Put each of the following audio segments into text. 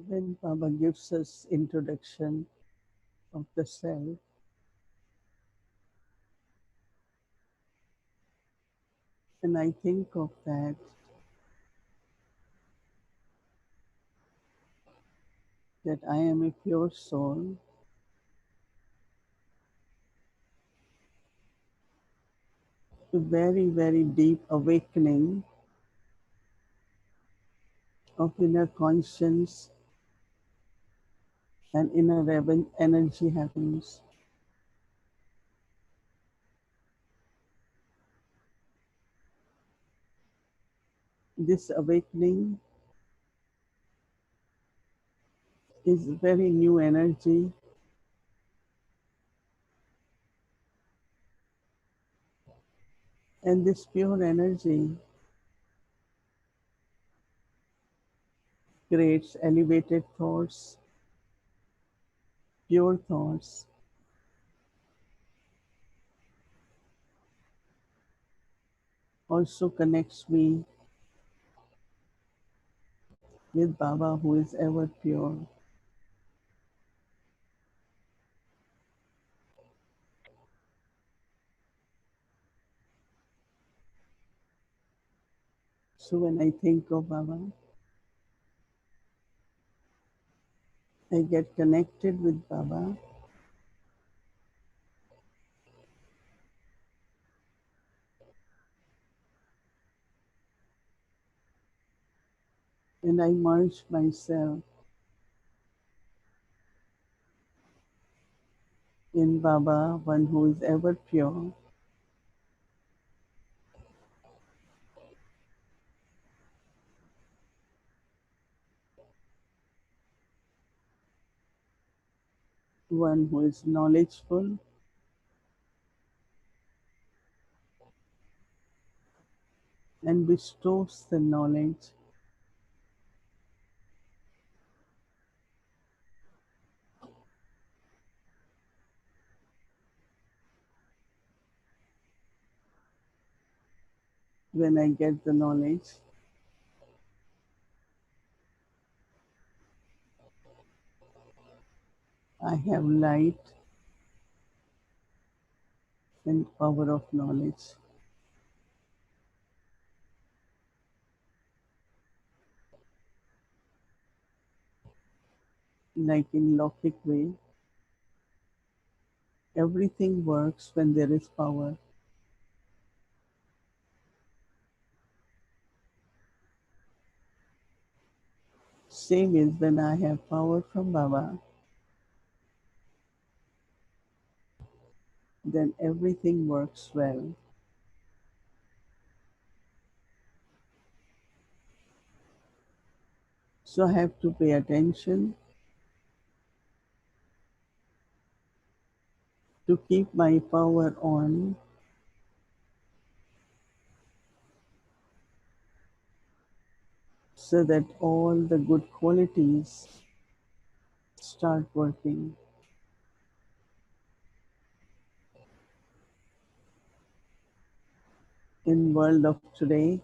When Baba gives us introduction of the self, and I think of that I am a pure soul, a very, very deep awakening of inner conscience and inner energy happens. This awakening is very new energy, and this pure energy creates elevated thoughts, pure thoughts, also connects me with Baba who is ever pure. So when I think of Baba, I get connected with Baba, and I merge myself in Baba, one who is ever pure, one who is knowledgeful, and bestows the knowledge when I get the knowledge. I have light and power of knowledge. Like in Lokik way, everything works when there is power. Same is when I have power from Baba, then everything works well. So I have to pay attention to keep my power on so that all the good qualities start working. In world of today,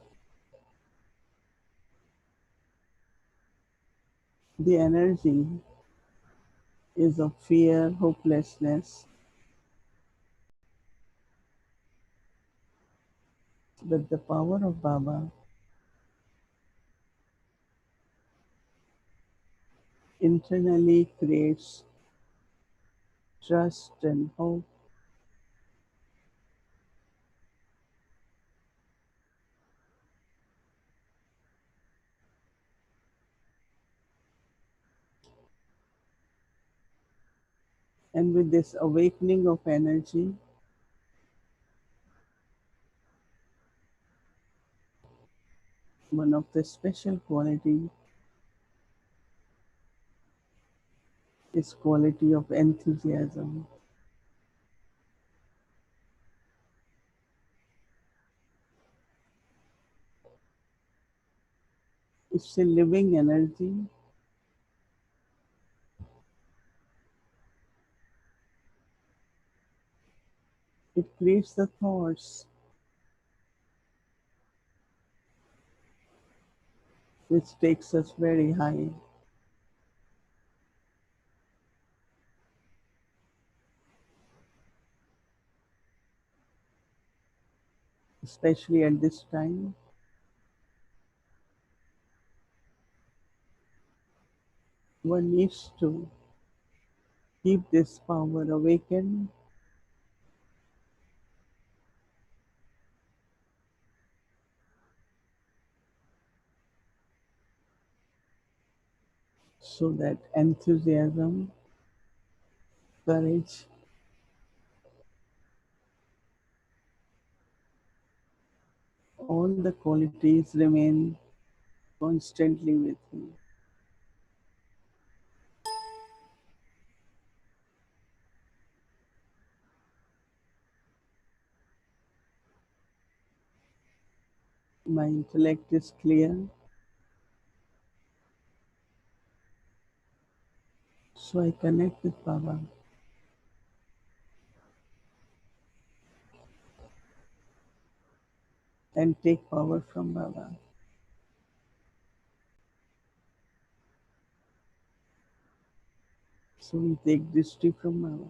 the energy is of fear, hopelessness, but the power of Baba internally creates trust and hope. And with this awakening of energy, one of the special quality is quality of enthusiasm. It's a living energy. It creates the thoughts which takes us very high. especially at this time. One needs to keep this power awakened so that enthusiasm, courage, all the qualities remain constantly with me. My intellect is clear, so I connect with Baba and take power from Baba. So we take distri from Baba.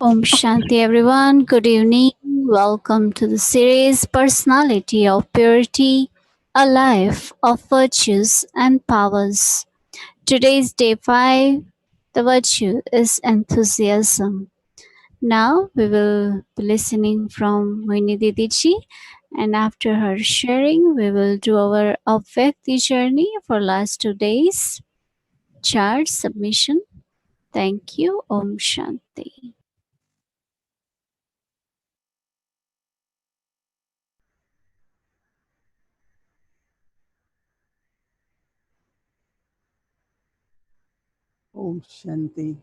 Om Shanti, everyone. Good evening. Welcome to the series Personality of Purity, a Life of Virtues and Powers. Today's day 5. The virtue is enthusiasm. Now we will be listening from Mohini Didi, and after her sharing, we will do our Abhyakti journey for last 2 days. Chart submission. Thank you. Om Shanti. Om Shanti.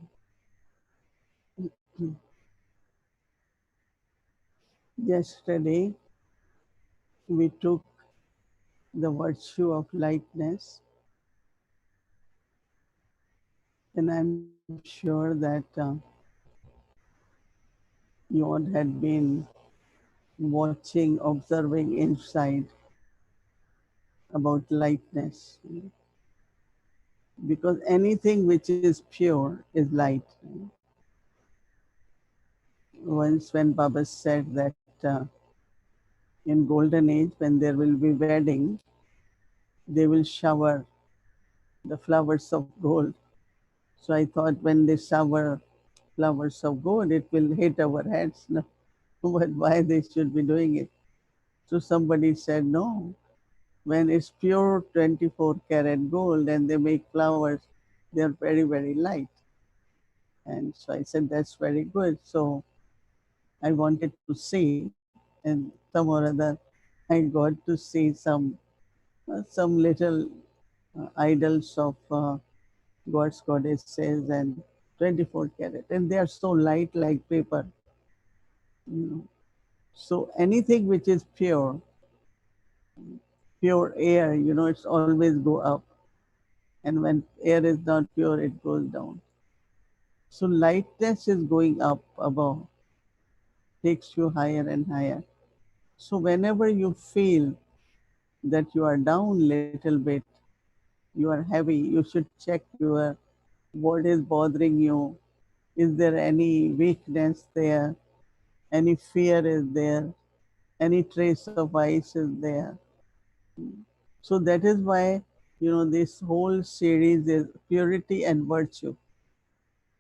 Yesterday, we took the virtue of lightness, and I'm sure that you all had been watching, observing inside about lightness. Because anything which is pure is light. Once, when Baba said that in golden age, when there will be wedding, they will shower the flowers of gold. So I thought when they shower flowers of gold, it will hit our heads. No, but why they should be doing it? So somebody said, no, when it's pure 24 karat gold and they make flowers, they're very, very light. And so I said, that's very good. So I wanted to see, and some or other, I got to see some little idols of gods, goddesses, and 24 karat, and they are so light like paper. You know. So anything which is pure, pure air, it's always go up, and when air is not pure, it goes down. So lightness is going up above, takes you higher and higher. So whenever you feel that you are down little bit, you are heavy, you should check your what is bothering you. Is there any weakness there? Any fear is there? Any trace of ice is there? So that is why, this whole series is purity and virtue.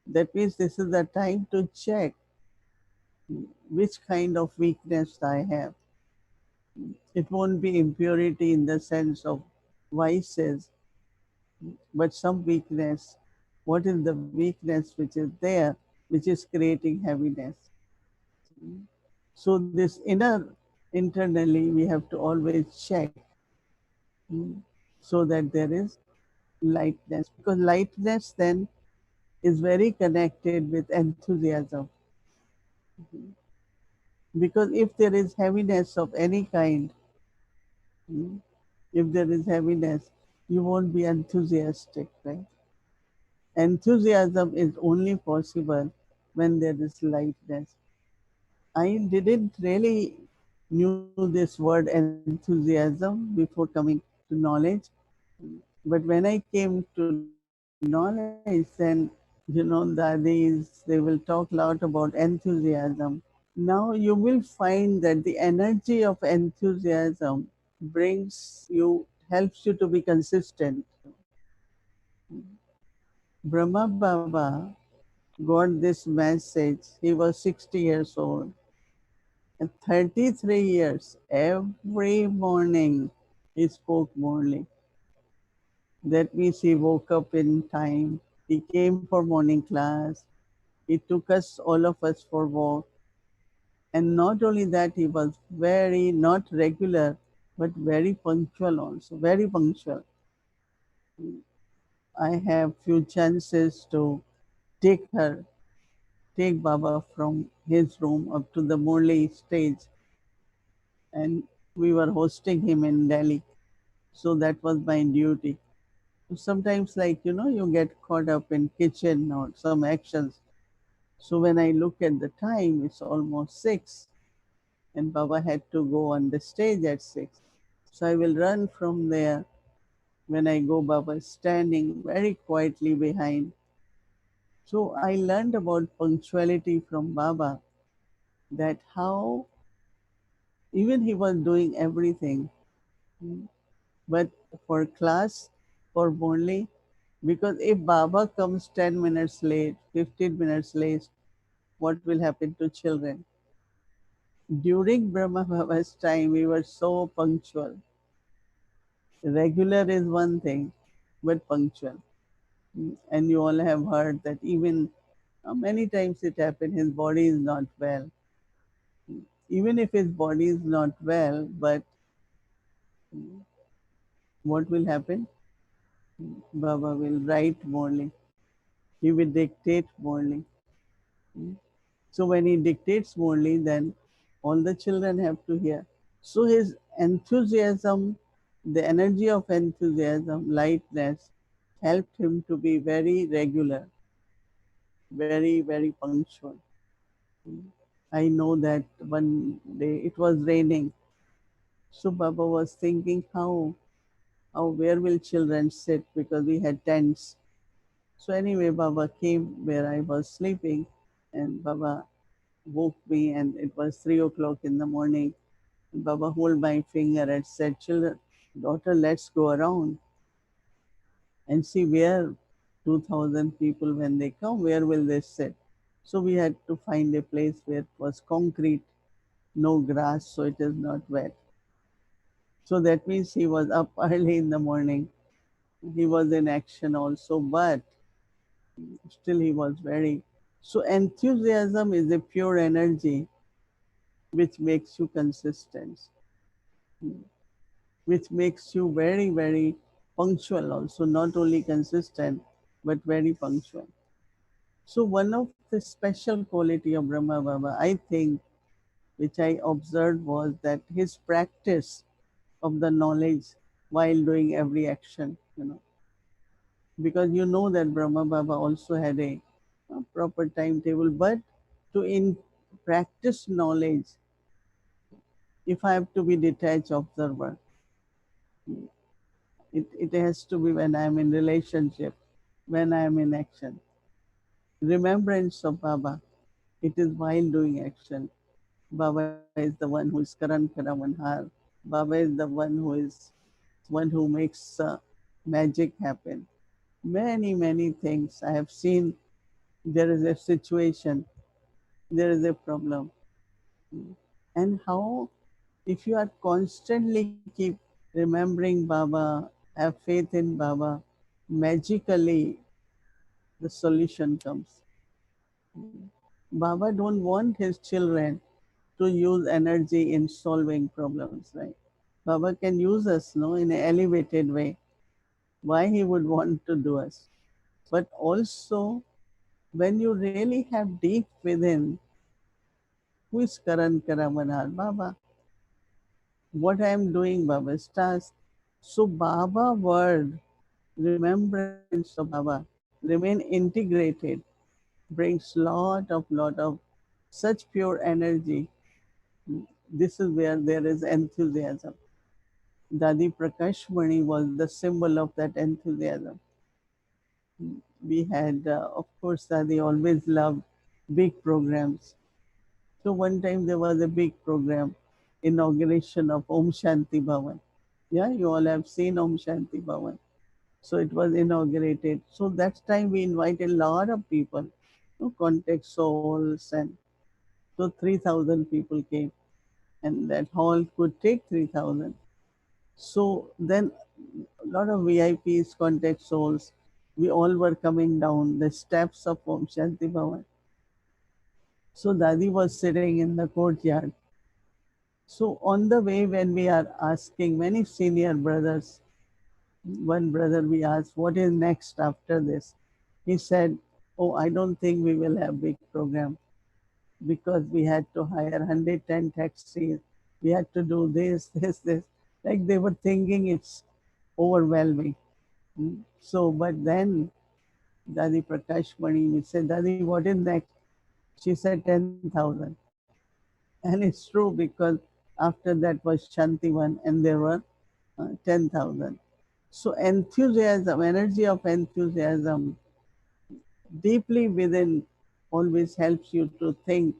That means this is the time to check which kind of weakness I have. It won't be impurity in the sense of vices, but some weakness. What is the weakness which is there, which is creating heaviness? So this internally, we have to always check, mm, so that there is lightness, because lightness then is very connected with enthusiasm. Because if there is heaviness of any kind, mm, if there is heaviness, you won't be enthusiastic, right? Enthusiasm is only possible when there is lightness. I didn't really knew this word enthusiasm before coming to knowledge, but when I came to knowledge, then dadis, they will talk a lot about enthusiasm. Now you will find that the energy of enthusiasm brings you, helps you to be consistent. Brahma Baba got this message. He was 60 years old. And 33 years, every morning he spoke morning. That means he woke up in time. He came for morning class. He took us, all of us, for walk. And not only that, he was very, not regular, but very punctual also, very punctual. I have few chances to take her, take Baba from his room up to the Murli stage. And we were hosting him in Delhi. So that was my duty. Sometimes, like, you get caught up in kitchen or some actions. So when I look at the time, it's almost 6, and Baba had to go on the stage at 6. So I will run from there. When I go, Baba is standing very quietly behind. So I learned about punctuality from Baba, that how even he was doing everything, mm, but for class, for Morley, because if Baba comes 10 minutes late, 15 minutes late, what will happen to children? During Brahma Baba's time, we were so punctual. Regular is one thing, but punctual. And you all have heard that even many times it happened, his body is not well. Even if his body is not well, but what will happen? Baba will write morning. He will dictate morning. So when he dictates morely, then all the children have to hear. So his enthusiasm, the energy of enthusiasm, lightness, helped him to be very regular, very, very punctual. I know that one day it was raining. So Baba was thinking how where will children sit, because we had tents. So anyway, Baba came where I was sleeping, and Baba woke me, and it was 3 o'clock in the morning. Baba hold my finger and said, "Children, daughter, let's go around and see where 2,000 people, when they come, where will they sit?" So we had to find a place where it was concrete, no grass, so it is not wet. So that means he was up early in the morning. He was in action also, but still he was very. So enthusiasm is a pure energy which makes you consistent, which makes you very, very punctual also, not only consistent, but very punctual. So one of the special quality of Brahma Baba, I think, which I observed, was that his practice of the knowledge while doing every action, because you know that Brahma Baba also had a proper timetable, but to in practice knowledge, if I have to be detached observer, it has to be when I am in relationship, when I am in action. Remembrance of Baba, it is while doing action. Baba is the one who is Karan Karamanhar. Baba is the one who makes magic happen. Many, many things I have seen. There is a situation, there is a problem. And how, if you are constantly keep remembering Baba, have faith in Baba, magically the solution comes. Baba don't want his children to use energy in solving problems, right? Baba can use us, no, in an elevated way. Why he would want to do us? But also, when you really have deep within, who is Karan Karamanar? Baba. What I am doing, Baba's task. So Baba word, remembrance of Baba, remain integrated, brings lot of such pure energy. This is where there is enthusiasm. Dadi Prakash Mani was the symbol of that enthusiasm. We had, of course, Dadi always loved big programs. So one time there was a big program, inauguration of Om Shanti Bhavan. Yeah, you all have seen Om Shanti Bhavan. So it was inaugurated. So that time we invited a lot of people, contact souls, and so 3,000 people came, and that hall could take 3,000. So then a lot of VIPs, contact souls, we all were coming down the steps of Om Shanti Bhavan. So Dadi was sitting in the courtyard. So on the way, when we are asking many senior brothers, one brother we asked, what is next after this? He said, oh, I don't think we will have big program, because we had to hire 110 taxis. We had to do this, this. Like they were thinking it's overwhelming. Mm. So, but then Dadi Prakash Mani, we said, Dadi, what is next? She said 10,000. And it's true, because after that was Shantivan, and there were 10,000. So enthusiasm, energy of enthusiasm deeply within always helps you to think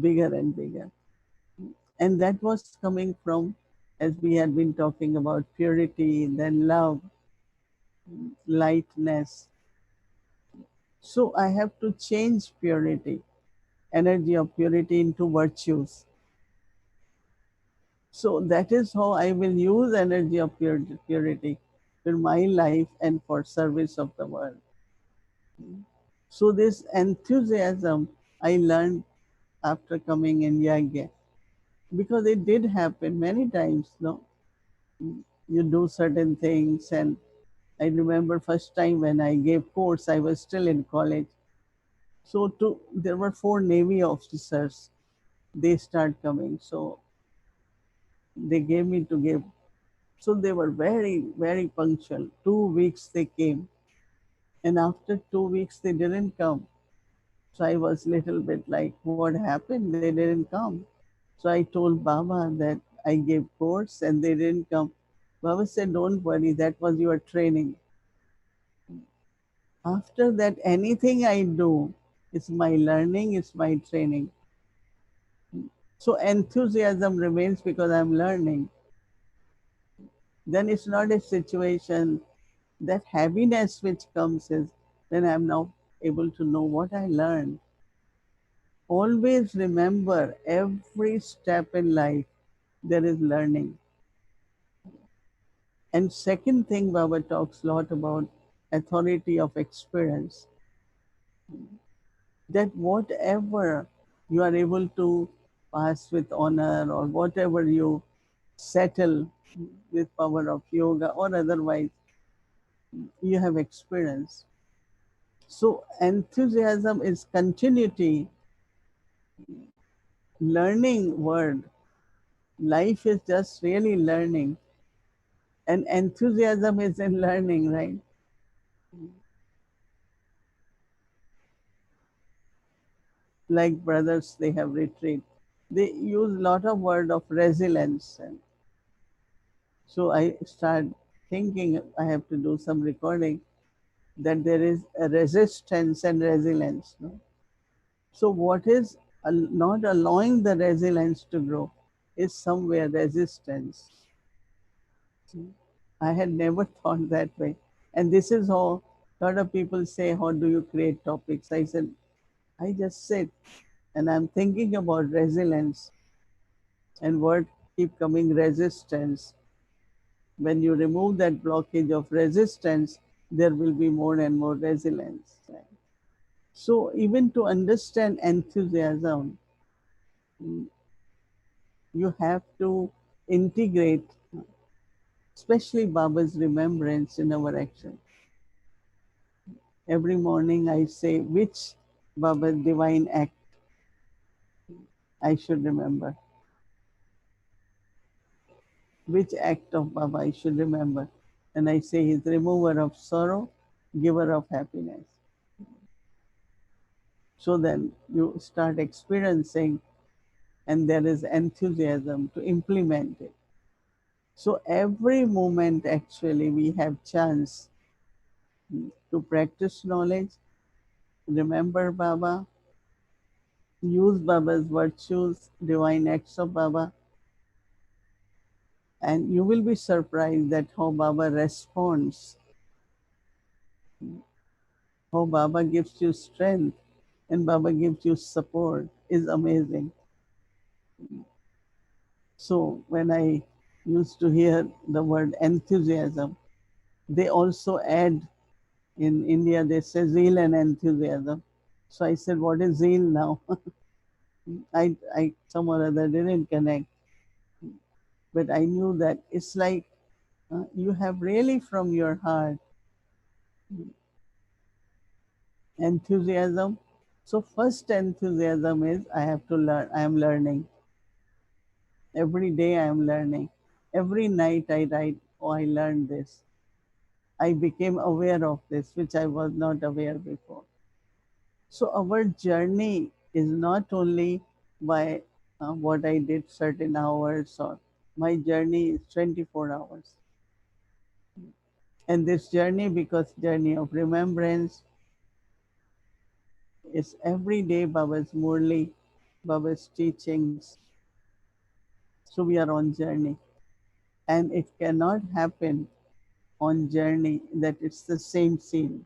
bigger and bigger. And that was coming from, as we had been talking about, purity, then love, lightness. So I have to change purity, energy of purity into virtues. So that is how I will use energy of purity for my life and for service of the world. So this enthusiasm I learned after coming in Yagya, because it did happen many times. No, you do certain things, and I remember first time when I gave course, I was still in college. So there were four Navy officers. They start coming, so they gave me to give. So they were very, very punctual. 2 weeks they came, and after 2 weeks they didn't come. So I was little bit like, what happened? They didn't come. So I told Baba that I gave course and they didn't come. Baba said, don't worry, that was your training. After that, anything I do, it's my learning, it's my training. So enthusiasm remains because I'm learning. Then it's not a situation, that happiness which comes is when I'm now able to know what I learned. Always remember every step in life there is learning. And second thing, Baba talks a lot about authority of experience. That whatever you are able to pass with honor, or whatever you settle with power of yoga or otherwise, you have experience. So enthusiasm is continuity, learning word. Life is just really learning, and enthusiasm is in learning, right? Like brothers, they have retreat. They use a lot of word of resilience, and so I start thinking I have to do some recording, that there is a resistance and resilience. No? So what is not allowing the resilience to grow is somewhere resistance. I had never thought that way. And this is how a lot of people say, how do you create topics? I said, I just sit and I'm thinking about resilience, and word keep coming resistance. When you remove that blockage of resistance, there will be more and more resilience. Right? So even to understand enthusiasm, you have to integrate, especially Baba's remembrance in our action. Every morning I say which Baba's divine act I should remember, which act of Baba I should remember. And I say he's remover of sorrow, giver of happiness. So then you start experiencing, and there is enthusiasm to implement it. So every moment actually we have chance to practice knowledge, remember Baba, use Baba's virtues, divine acts of Baba, and you will be surprised that how Baba responds, how Baba gives you strength and Baba gives you support is amazing. So when I used to hear the word enthusiasm, they also add, in India they say zeal and enthusiasm. So I said, what is zeal now? I some or other didn't connect, but I knew that it's like you have really from your heart enthusiasm. So first enthusiasm is I have to learn. I am learning every day. I am learning. Every night I write. Oh, I learned this. I became aware of this, which I was not aware before. So our journey is not only by what I did certain hours, or my journey is 24 hours. And this journey, because journey of remembrance, It's every day Baba's Murli, Baba's teachings. So we are on journey. And it cannot happen on journey that it's the same scene.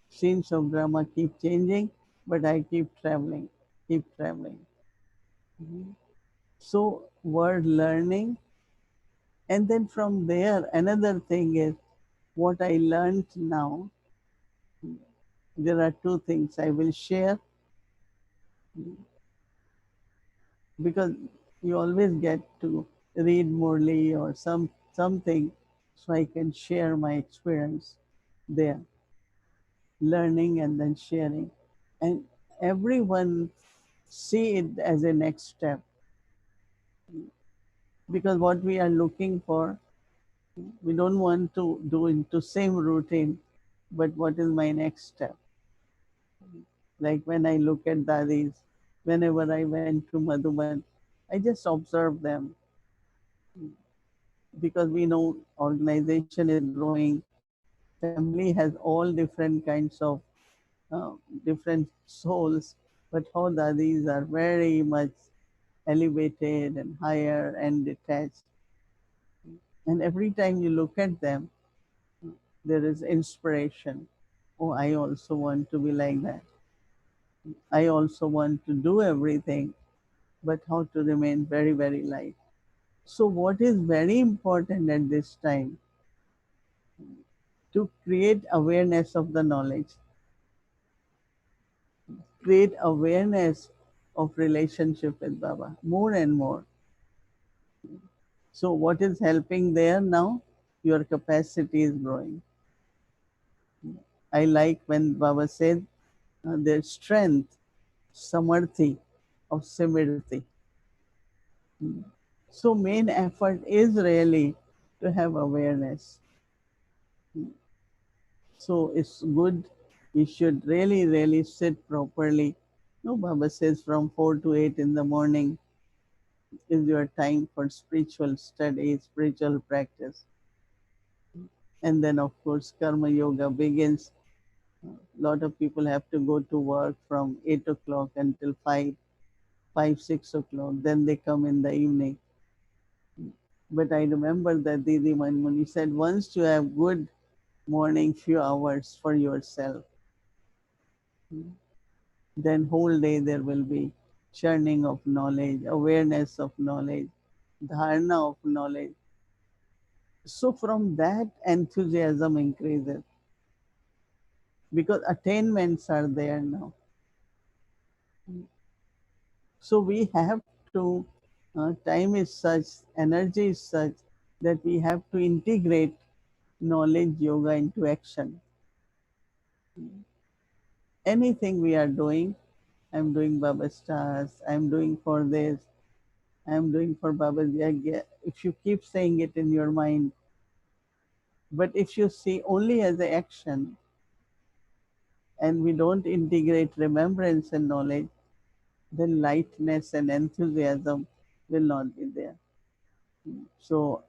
Scenes of drama keep changing, but I keep traveling, keep traveling. Mhm. So word learning, and then from there, another thing is what I learned now. There are two things I will share because you always get to read Morley or something, so I can share my experience there, learning and then sharing, and everyone see it as a next step because what we are looking for, we don't want to do into same routine, but what is my next step? Like when I look at dadis, whenever I went to Madhuban, I just observe them because we know organization is growing, family has all different kinds of uh, different souls, but how dadis are very much elevated and higher and detached. And every time you look at them, there is inspiration. Oh, I also want to be like that. I also want to do everything, but how to remain very, very light. So, what is very important at this time to create awareness of the knowledge, create awareness of relationship with Baba more and more. So, what is helping there now? Your capacity is growing. I like when Baba said their strength, samarthi of simriti. So main effort is really to have awareness. So it's good. We should really, really sit properly. No, Baba says from 4 to 8 in the morning is your time for spiritual study, spiritual practice. And then of course karma yoga begins. A lot of people have to go to work from 8 o'clock until 6 o'clock. Then they come in the evening. But I remember that Didi Manmuni said once you have good morning few hours for yourself, then whole day there will be churning of knowledge, awareness of knowledge, dharana of knowledge. So from that enthusiasm increases because attainments are there now. So we have to, time is such, energy is such that we have to integrate knowledge yoga into action. Anything we are doing, I'm doing Baba's task, I'm doing for this, I'm doing for Baba's yagya. If you keep saying it in your mind, but if you see only as an action and we don't integrate remembrance and knowledge, then lightness and enthusiasm will not be there. So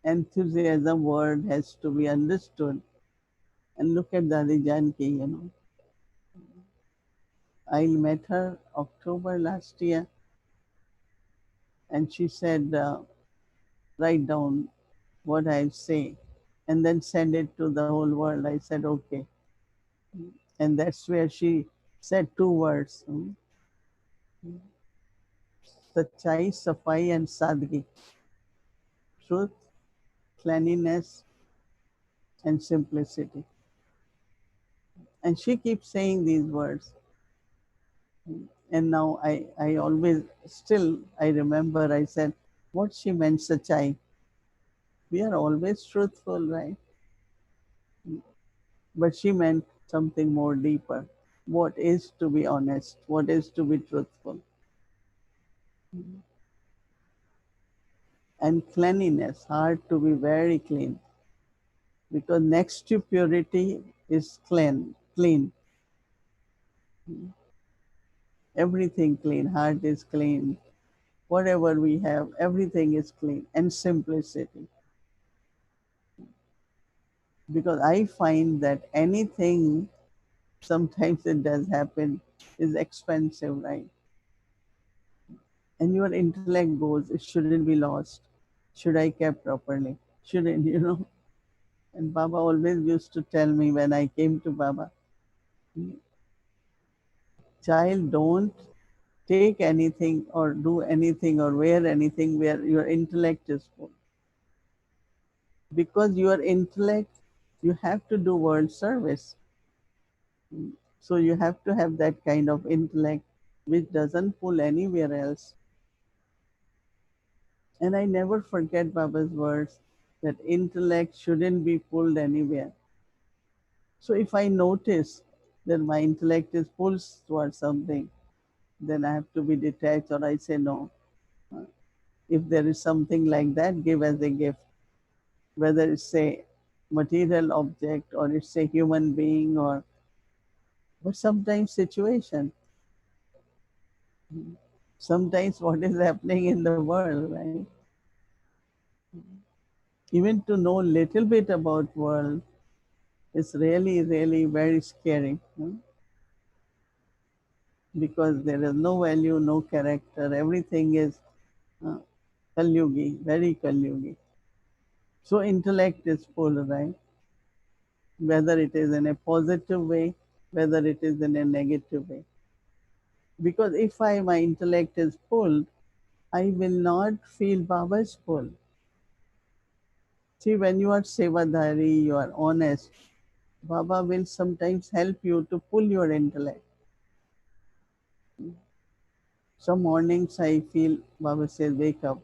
enthusiasm word has to be understood. And look at Dadi Janki. I met her October last year, and she said, write down what I say and then send it to the whole world. I said, okay. And that's where she said two words, Sachai, Safai, and Sadgi. Truth, cleanliness, and simplicity. And she keeps saying these words. And now I always, still, I remember I said, what she meant, Sachai. We are always truthful, right? But she meant something more deeper. What is to be honest? What is to be truthful? And cleanliness, heart to be very clean. Because next to purity is clean. Everything clean, heart is clean. Whatever we have, everything is clean. And simplicity. Because I find that anything sometimes it does happen, is expensive, right? And your intellect goes, it shouldn't be lost. Should I kept properly? Shouldn't, And Baba always used to tell me when I came to Baba, child, don't take anything or do anything or wear anything where your intellect is full. Because your intellect, you have to do world service. So you have to have that kind of intellect which doesn't pull anywhere else. And I never forget Baba's words that intellect shouldn't be pulled anywhere. So if I notice that my intellect is pulled towards something, then I have to be detached or I say no. Uh, If there is something like that, give as a gift, whether it's a material object or it's a human being or but sometimes situation, sometimes what is happening in the world, right? Even to know little bit about world is really, really very scary, because there is no value, no character. Everything is uh, Kalyugi, very Kalyugi. So intellect is full, right? Whether it is in a positive way, whether it is in a negative way. Because if my intellect is full, I will not feel Baba's pull. See, when you are sevadhari, you are honest, Baba will sometimes help you to pull your intellect. Some mornings I feel Baba says, wake up.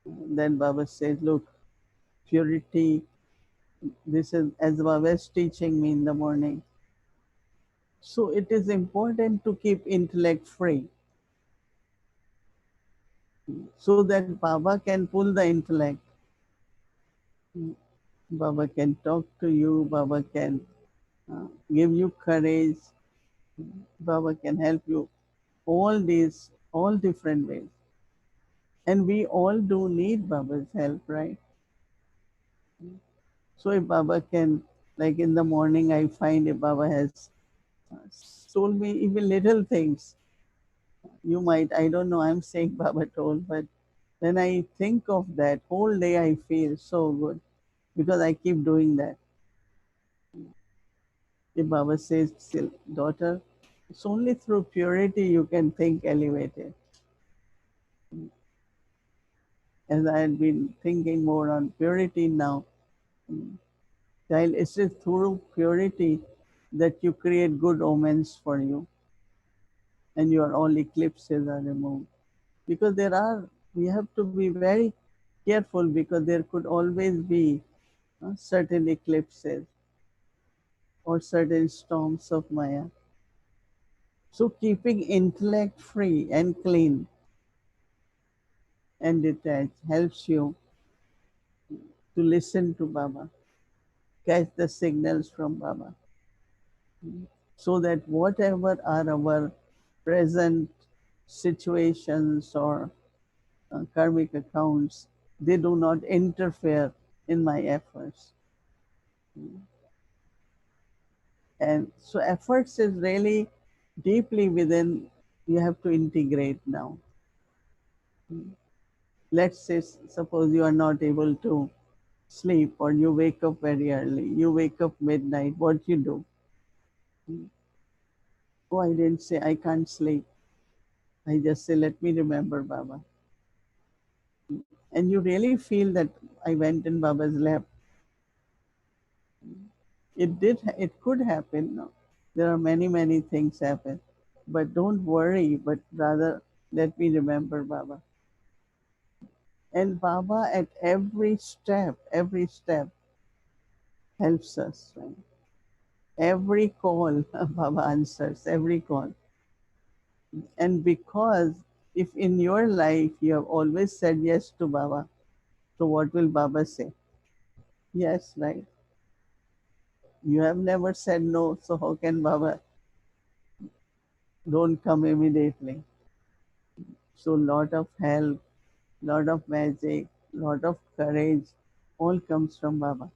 Then Baba says, look, purity, this is as Baba is teaching me in the morning. So it is important to keep intellect free so that Baba can pull the intellect. Baba can talk to you, Baba can give you courage, Baba can help you all these, all different ways. And we all do need Baba's help, right? So if Baba can, like in the morning, I find if Baba has told me even little things, you might, I don't know, I'm saying Baba told, but when I think of that, whole day I feel so good because I keep doing that. If Baba says, "Still, daughter, it's only through purity you can think elevated." As I had been thinking more on purity now, child, it's through purity that you create good omens for you and your all eclipses are removed. Because we have to be very careful because there could always be certain eclipses or certain storms of Maya. So keeping intellect free and clean and detached helps you to listen to Baba, catch the signals from Baba, so that whatever are our present situations or karmic accounts, they do not interfere in my efforts. And so efforts is really deeply within, you have to integrate now. Let's say, suppose you are not able to sleep or you wake up very early, you wake up midnight, what you do? Oh, I didn't say I can't sleep. I just say, let me remember Baba. And you really feel that I went in Baba's lap. It could happen. No? There are many, many things happen. But don't worry, but rather let me remember Baba. And Baba at every step helps us, right? Every call, Baba answers, every call. And because if in your life you have always said yes to Baba, so what will Baba say? Yes, right? You have never said no, so how can Baba don't come immediately? So lot of help, lot of magic, lot of courage, all comes from Baba.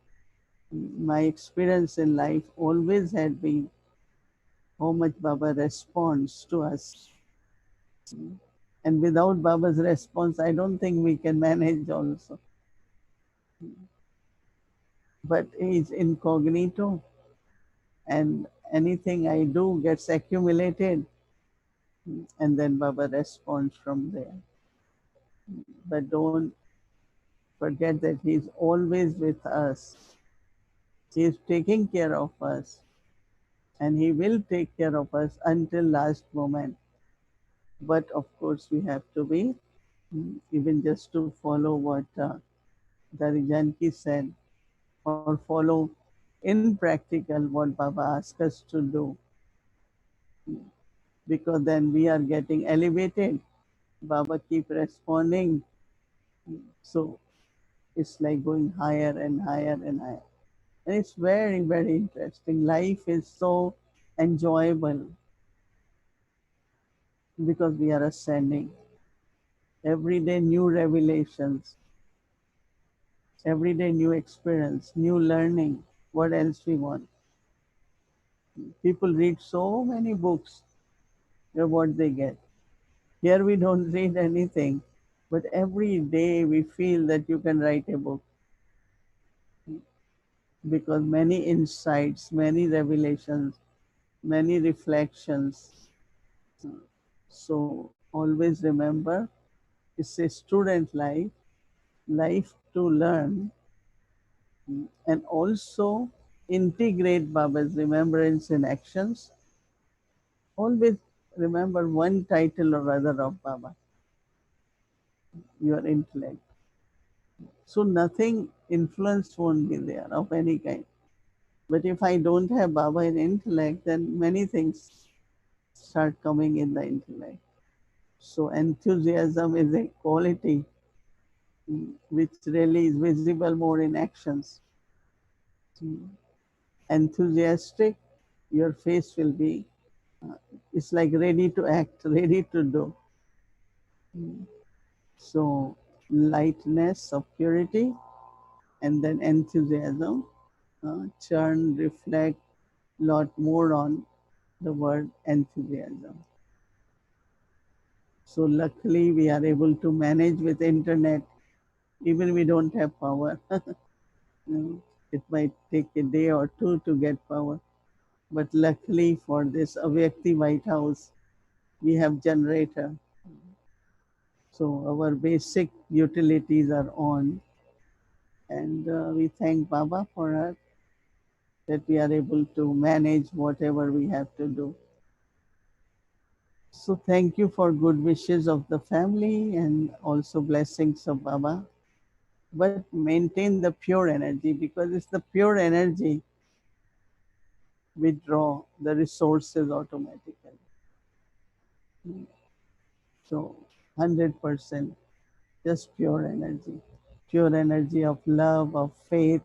My experience in life always had been how much Baba responds to us. And without Baba's response, I don't think we can manage also. But he's incognito, and anything I do gets accumulated, and then Baba responds from there. But don't forget that he's always with us. He's taking care of us, and he will take care of us until last moment. But of course, we have to be, even just to follow what Darijanki said, or follow in practical what Baba asked us to do, because then we are getting elevated. Baba keep responding, so it's like going higher and higher and higher, and it's very very interesting. Life is so enjoyable because we are ascending. Every day new revelations, every day new experience, new learning. What else we want? People read so many books. What they get. Here we don't read anything, but every day we feel that you can write a book, because many insights, many revelations, many reflections. So always remember, it's a student life, life to learn, and also integrate Baba's remembrance in actions. Always remember one title or other of Baba, your intellect. So nothing influence won't be there of any kind. But if I don't have Baba in intellect, then many things start coming in the intellect. So enthusiasm is a quality, which really is visible more in actions. Enthusiastic, your face will be, it's like ready to act, ready to do. So lightness of purity, and then enthusiasm, churn, reflect, lot more on the word enthusiasm. So luckily we are able to manage with internet, even we don't have power. It might take a day or two to get power, but luckily for this Avyakti White House, we have generator. So our basic utilities are on, and we thank Baba for us that we are able to manage whatever we have to do. So thank you for good wishes of the family and also blessings of Baba. But maintain the pure energy, because it's the pure energy we draw the resources automatically. So 100% just pure energy. Pure energy of love, of faith,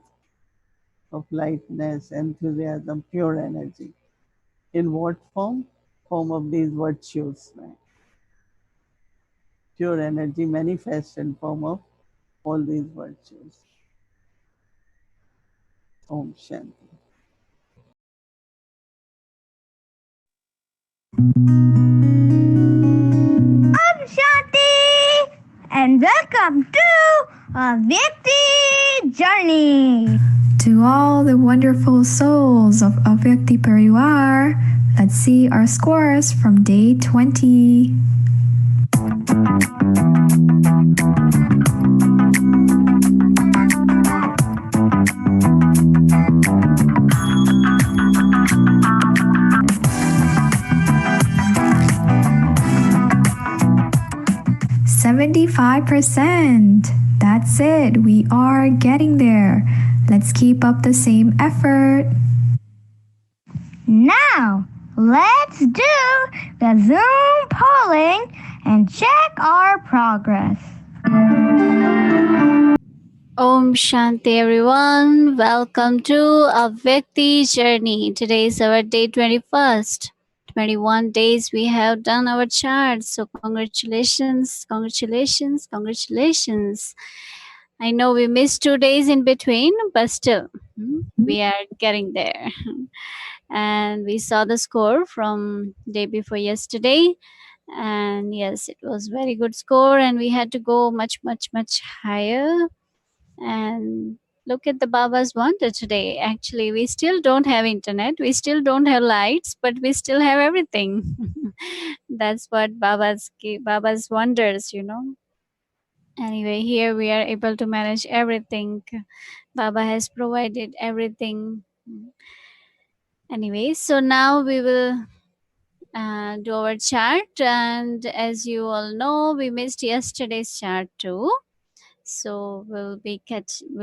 of lightness, enthusiasm, pure energy. In what form? Form of these virtues. Right? Pure energy manifests in form of all these virtues. Om Shanti. Om Shanti and welcome to a Vyakti Journey. To all the wonderful souls of Avyakti Parivar, let's see our scores from day 20. %75. That's it. We are getting there. Let's keep up the same effort. Now, let's do the Zoom polling and check our progress. Om Shanti everyone. Welcome to a Vyakti journey. Today is our day 21st. 21 days we have done our charts. So congratulations, congratulations, congratulations. I know we missed 2 days in between, but still, we are getting there. And we saw the score from day before yesterday. And yes, it was very good score, and we had to go much higher. And look at the Baba's wonder today. Actually, we still don't have internet, we still don't have lights, but we still have everything. That's what Baba's wonders. Anyway, here we are able to manage everything. Baba has provided everything. Anyway, so now we will do our chart, and as you all know, we missed yesterday's chart too. So we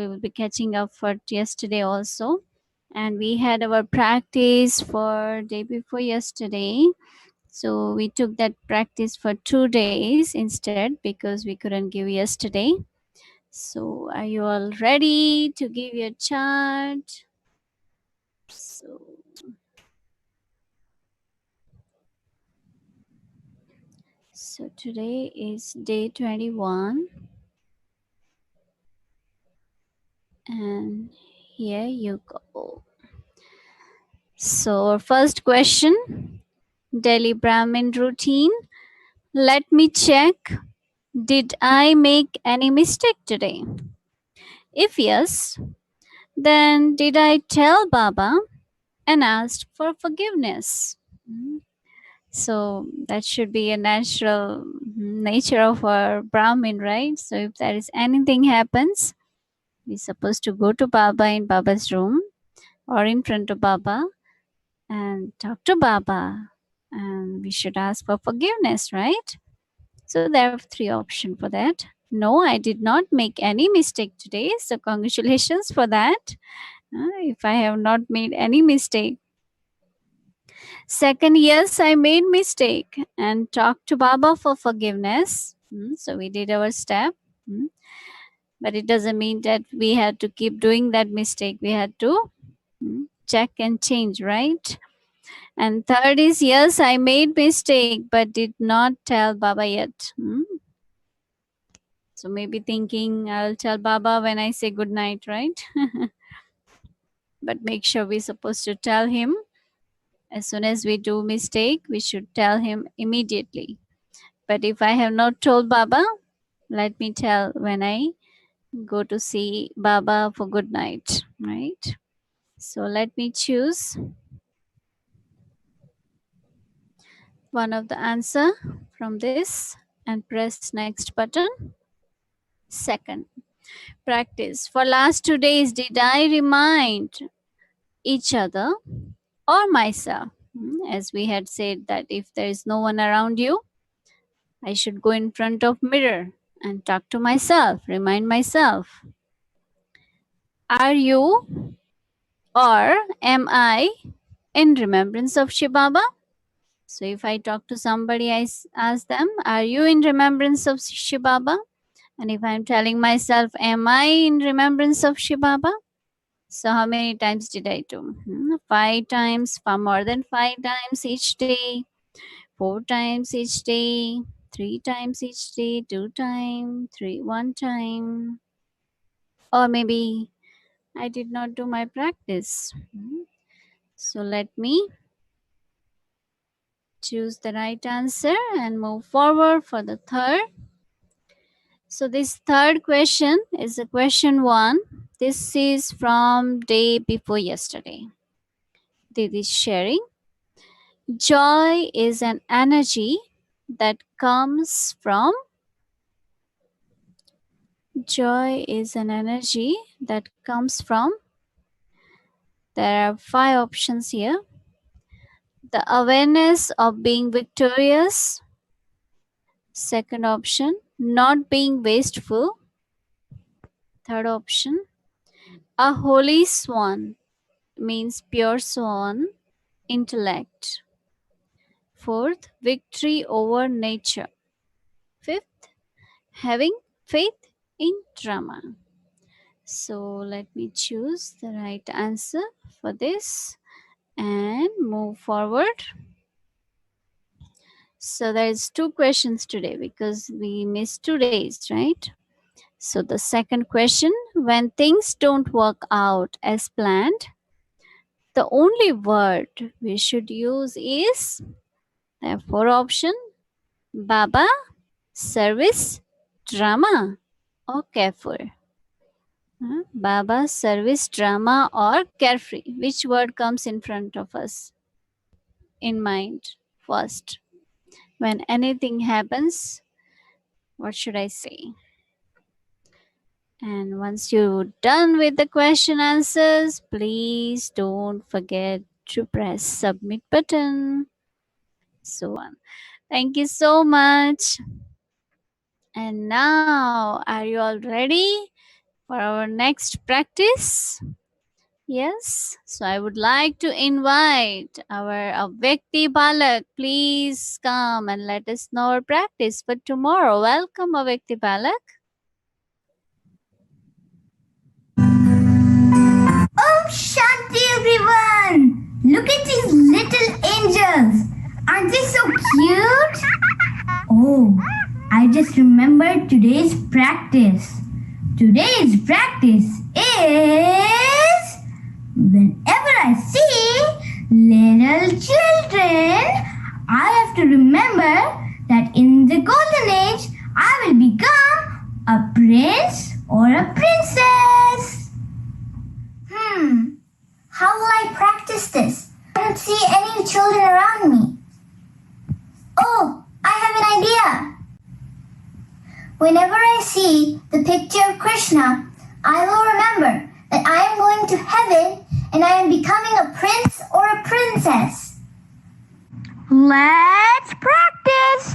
will be catching up for yesterday also. And we had our practice for day before yesterday. So we took that practice for 2 days instead because we couldn't give yesterday. So are you all ready to give your chart? So today is day 21. And here you go. So, first question, daily Brahmin routine. Let me check. Did I make any mistake today? If yes, then did I tell Baba and ask for forgiveness? So that should be a natural nature of our Brahmin, right? So if there is anything happens, we're supposed to go to Baba in Baba's room or in front of Baba and talk to Baba, and we should ask for forgiveness, right? So there are three options for that. No, I did not make any mistake today, so congratulations for that. If I have not made any mistake. Second, yes, I made mistake and talked to Baba for forgiveness. So we did our step. But it doesn't mean that we had to keep doing that mistake. We had to check and change, right? And third is, yes, I made mistake but did not tell Baba yet. So maybe thinking I'll tell Baba when I say good night, right? But make sure we're supposed to tell him as soon as we do mistake, we should tell him immediately. But if I have not told Baba, let me tell when I go to see Baba for good night, right? So let me choose one of the answer from this and press next button. Second, practice. For last 2 days, did I remind each other or myself? As we had said that if there is no one around you, I should go in front of mirror and talk to myself, remind myself. Are you or am I in remembrance of Shiv Baba? So if I talk to somebody, I ask them, are you in remembrance of Shiv Baba? And if I'm telling myself, am I in remembrance of Shiv Baba? So how many times did I do? 5 times, far more than 5 times each day, 4 times each day, 3 times each day, 2 times, 1 time. Or maybe I did not do my practice. So let me choose the right answer and move forward for the third. So this third question is a question 1. This is from day before yesterday. Didi is sharing. Joy is an energy that comes from there are 5 options here. The awareness of being victorious. Second option, not being wasteful. Third option, a holy swan, means pure swan, intellect. Fourth, victory over nature. Fifth, having faith in drama. So let me choose the right answer for this and move forward. So there is 2 questions today because we missed 2 days, right? So, the second question, when things don't work out as planned, the only word we should use is, there are four options: Baba, service, drama, or careful. Baba, service, drama, or carefree. Which word comes in front of us in mind first? When anything happens, what should I say? And once you're done with the question answers, please don't forget to press submit button. So on. Thank you so much. And now, are you all ready for our next practice? Yes. So I would like to invite our Avyakti Balak. Please come and let us know our practice for tomorrow. Welcome, Avyakti Balak. Oh, Shanti, everyone! Look at these little angels! Aren't they so cute? Oh, I just remembered today's practice. Today's practice is whenever I see little children, I have to remember that in the golden age I will become a prince or a princess. How will I practice this? I don't see any children around me. Oh, I have an idea. Whenever I see the picture of Krishna, I will remember that I am going to heaven and I am becoming a prince or a princess. Let's practice!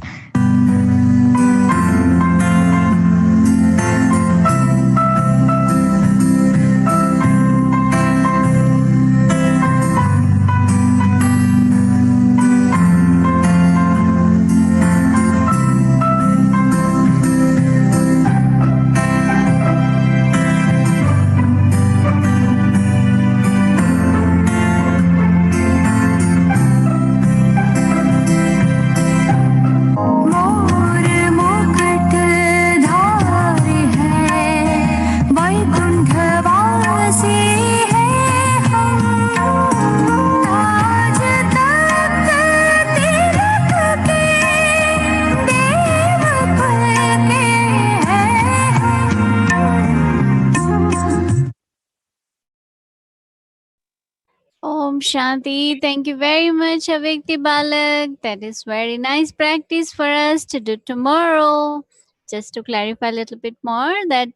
Om Shanti. Thank you very much, Avyakti Balak. That is very nice practice for us to do tomorrow. Just to clarify a little bit more, that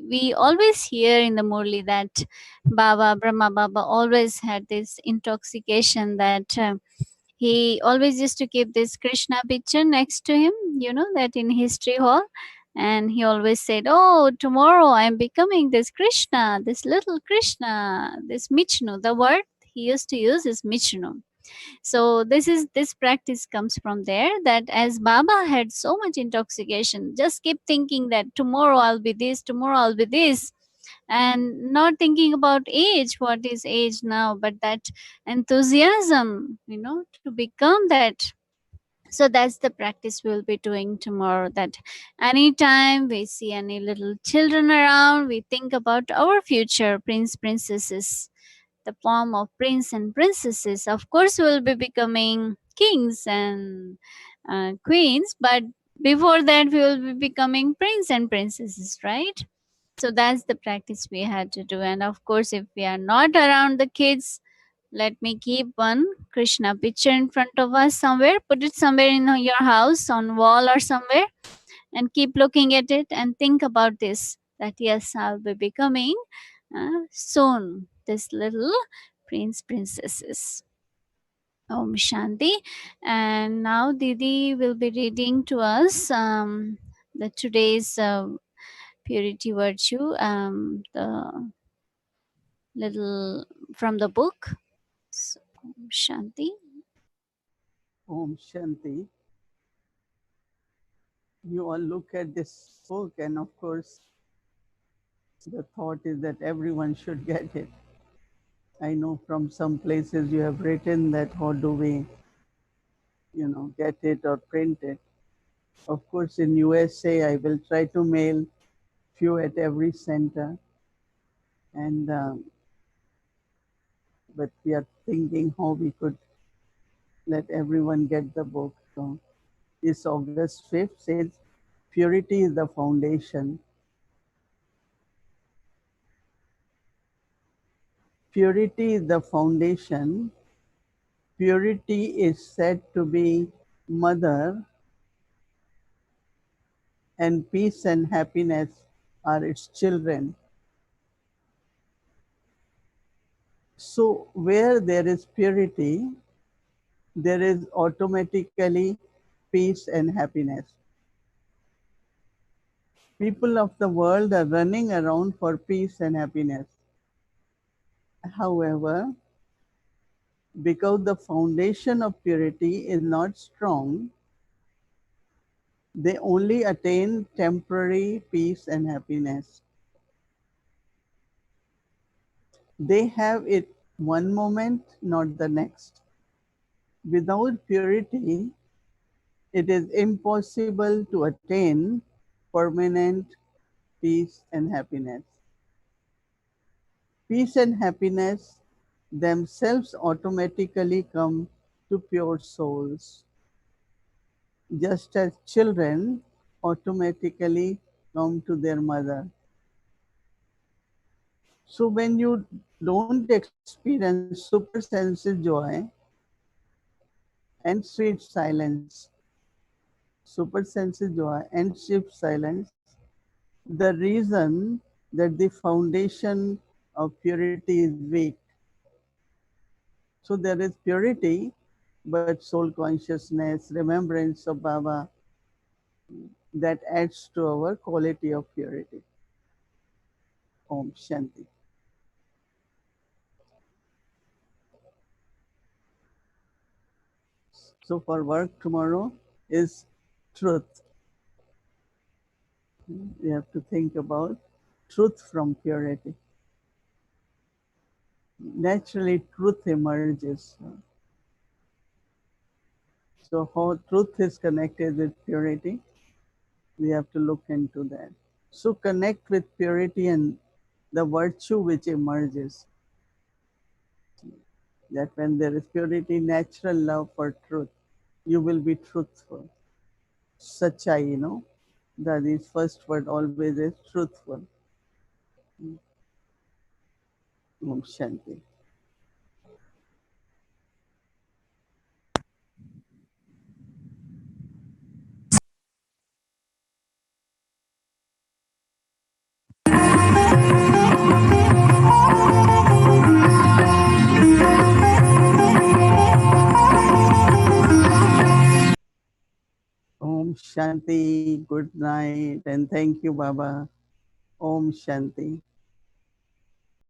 we always hear in the Murli that Baba, Brahma Baba always had this intoxication that he always used to keep this Krishna picture next to him, that in history hall. And he always said, oh, tomorrow I'm becoming this Krishna, this little Krishna, this Michnu. The word he used to use is Michnu. So this practice comes from there, that as Baba had so much intoxication, just keep thinking that tomorrow I'll be this, tomorrow I'll be this, and not thinking about age, what is age now, but that enthusiasm, to become that. So that's the practice we'll be doing tomorrow, that anytime we see any little children around, we think about our future prince princesses, the form of prince and princesses. Of course, we'll be becoming kings and queens, but before that, we will be becoming prince and princesses, right? So that's the practice we had to do. And of course, if we are not around the kids, let me keep one Krishna picture in front of us somewhere. Put it somewhere in your house, on wall or somewhere, and keep looking at it and think about this. That yes, I'll be becoming soon this little prince princesses. Om Shanti. And now Didi will be reading to us the today's purity virtue, the little from the book. So, Om Shanti. Om Shanti. You all look at this book, and of course, the thought is that everyone should get it. I know from some places you have written that how do we, get it or print it. Of course, in USA, I will try to mail few at every center, and but we are thinking how we could let everyone get the book. So this August 5th says purity is the foundation. Purity is the foundation. Purity is said to be mother, and peace and happiness are its children. So where there is purity, there is automatically peace and happiness. People of the world are running around for peace and happiness. However, because the foundation of purity is not strong, they only attain temporary peace and happiness. They have it one moment, not the next. Without purity, it is impossible to attain permanent peace and happiness. Peace and happiness themselves automatically come to pure souls, just as children automatically come to their mother. So when you don't experience super sensitive joy and sweet silence, super sensitive joy and sweet silence, the reason that the foundation of purity is weak. So there is purity, but soul consciousness, remembrance of Baba, that adds to our quality of purity. Om Shanti. So for work tomorrow is truth. We have to think about truth from purity. Naturally, truth emerges. So how truth is connected with purity, we have to look into that. So connect with purity and the virtue which emerges. That when there is purity, natural love for truth, you will be truthful. Sachai, that is first word always is truthful. Om Shanti. Om Shanti. Good night and thank you, Baba. Om Shanti.